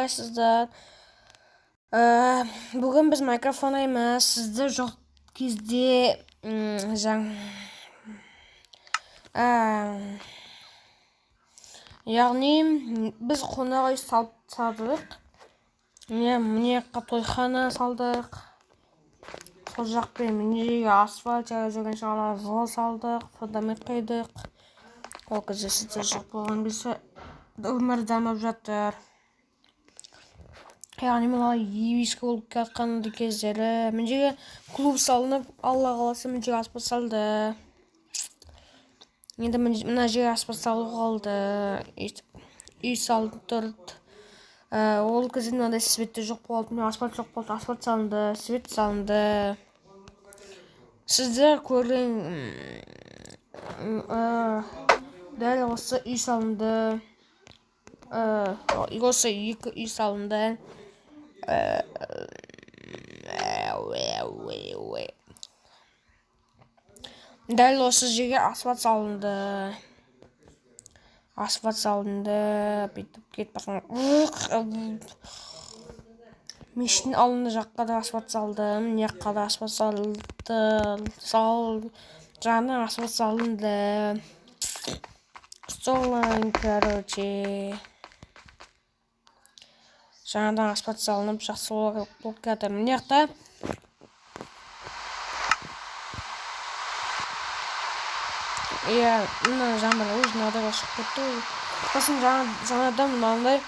Sizler. Bugün biz mikrofon emas, sizler жоқ кезде яғни біз қонақ үй салдық. Міне жаққа тойхана салдық. Сол жақпен міне жерге асфальт жүрген жағалар жол салдық, фундамент құйдық. Ол кезде сіздер жоқ болған кезде өмір дамып жатыр. Яғни мына ескі болып жатқан кездері мына жерге клуб салынып, алла қаласа мына жерге аспаз салды. Енді мына жерге аспаз салу қалды. Үй салынып тұрды. Ол кезде мынандай свет жоқ болды, асфальт жоқ болды, асфальт салынды, свет салынды. Сіздер көрген дәл осы үй салынды. Осы екі үй салынды. Дәл осы жерге асфальт салынды. Бүйтіп кетіп баққан. Мешіттің алдында жаққа да асфальт салды. Мына жаққа да асфальт салды. Жаңа асфальт салынды. Солай, короче. Жаңадан асфальт салынып, жақсы болып жатыр. Мына жақта мына жаңбыр өзіне шығып кетті. Сосын жаңадан мынандай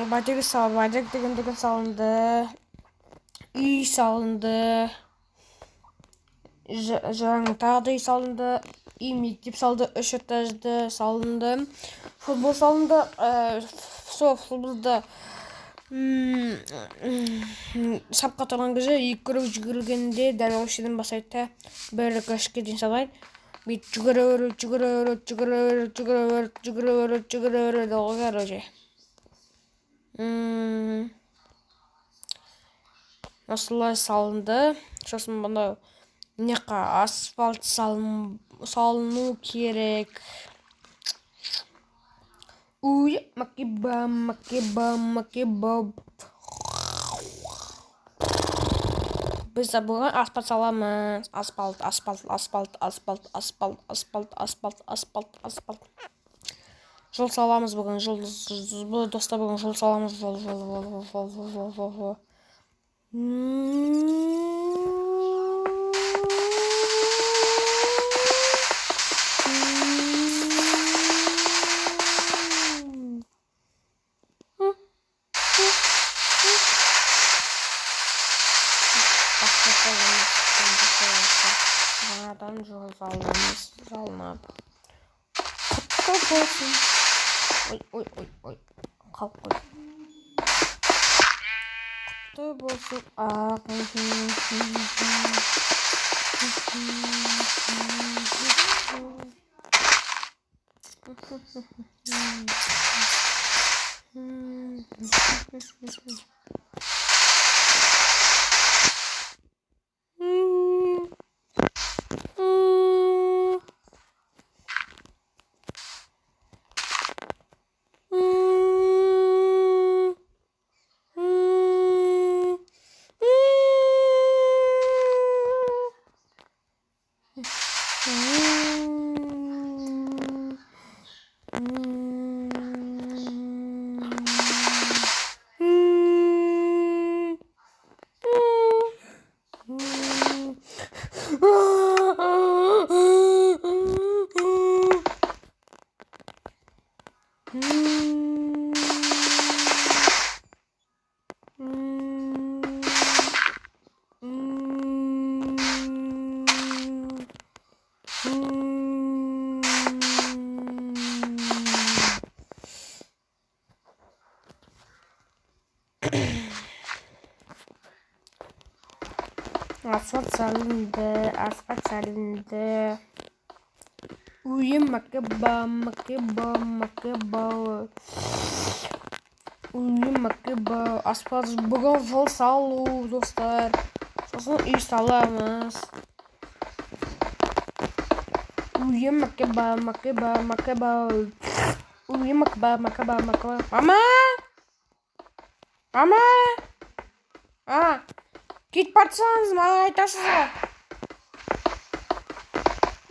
бәйтерек деген салынды. Үй салынды. Жаңа тағы да үй салынды. Үй мектеп салды, 3 этажды салынды. Футбол салынды. Сол футболда сапқа тұрған кезде екі жүгіргенде дәл осы жерден бастайды. Бір көшке дейін салайды. Бүйтіп жүгіре короче. Осылай салынды. Сосын мына жаққа асфальт салыну керек. Макебам. Біз бүгін асфальт саламыз. Асфальт. Жол саламыз бүгін. Достар бүгін жол саламыз. Жол. Жаңадан жол салынады. Құтты болсын. Ой. Қалып қой. Құтты болсын. Asfalt salındı. Uyum makebam. Asfalt bugün jol salу, dostlar. Sosun үй salamız. Uyum makebam. Uyum makebam. Mama! Ama git batsanız bana aytasız o.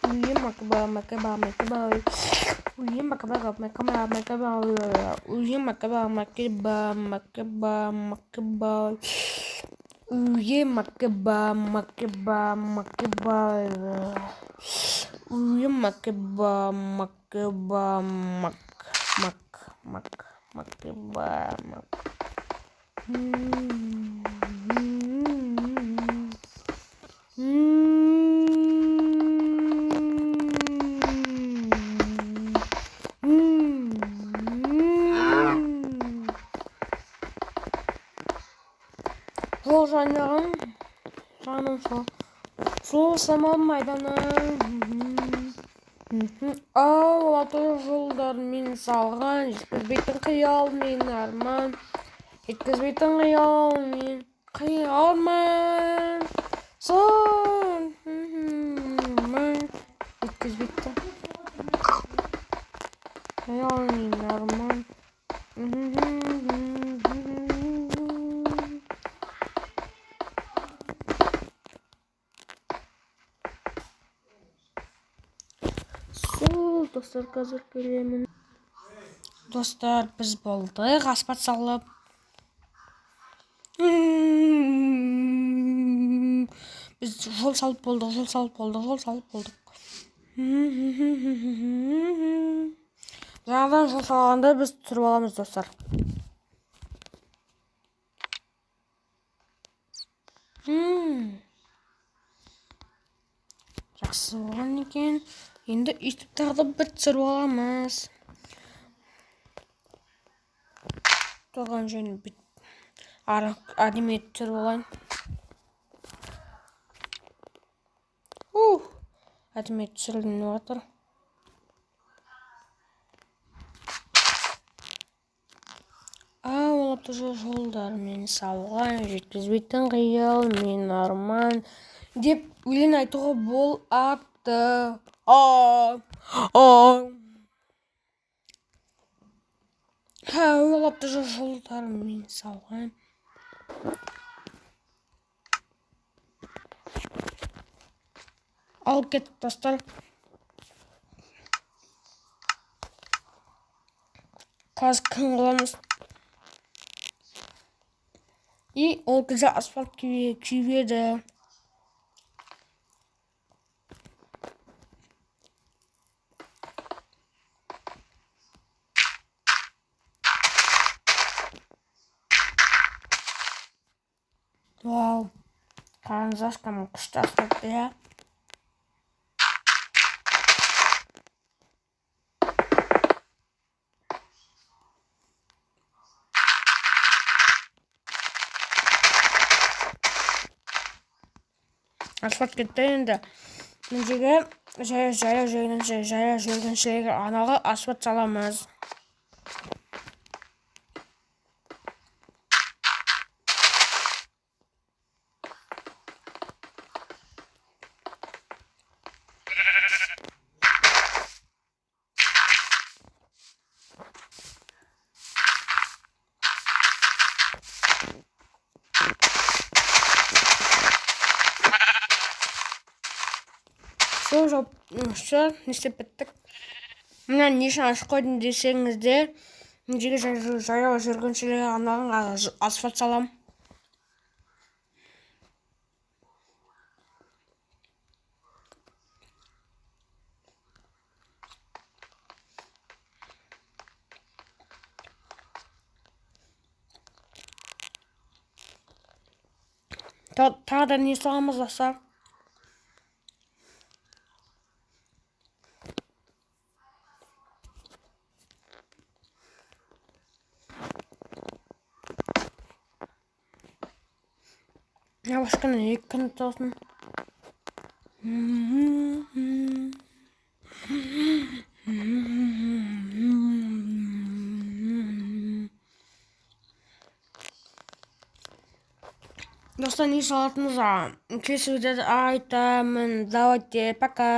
Uyuyayım makaba. Uyuyayım makaba. Uyuyayım makaba. Uyuyayım makaba. Uyuyayım makaba. Canım şu zaman maydana. Ağlatır жолдар мен салған, жеткізбейтін қиял мен арман, жеткізбейтін қиял мен сон, жеткізбейтін қиял мен арман. Достар, қазір келемін. Достар, біз болдық аспат салып. Біз жол салып болдық. Жаңадан жол салғанда біз тұрып аламыз, достар. Жақсы болған екен. Енді үйтіп тағы да бір түсіріп аламыз. Тұрған жөні әдемі түсіріп алайын. Әдемі түсірілген отыр. Олапты жолдар мен салған, жеткізбейтін қиял мен арман деп өлең айтуға болады. Олапты жолдар мен салған. Ал кеттік, достар. Қазір күн қыламыз. И ол кезде асфальт күйбеді. Вау, қараңыздар, кәдімгі күшті асфальт, иә. Асфальт кетті енді. Мендегі жаяу жүргіншілерге арналған асфальт саламыз. Сол не істеп біттік. Мына не үшін ашып қойдым десеңіздер, мендегі жаяу жүргіншілерге арналған асфальт салам. Тағы да не саламыз, достар? Başka ne kanıt olsun? Достар, не салатыңызға келесі видеода айтамын. Давайте, пока.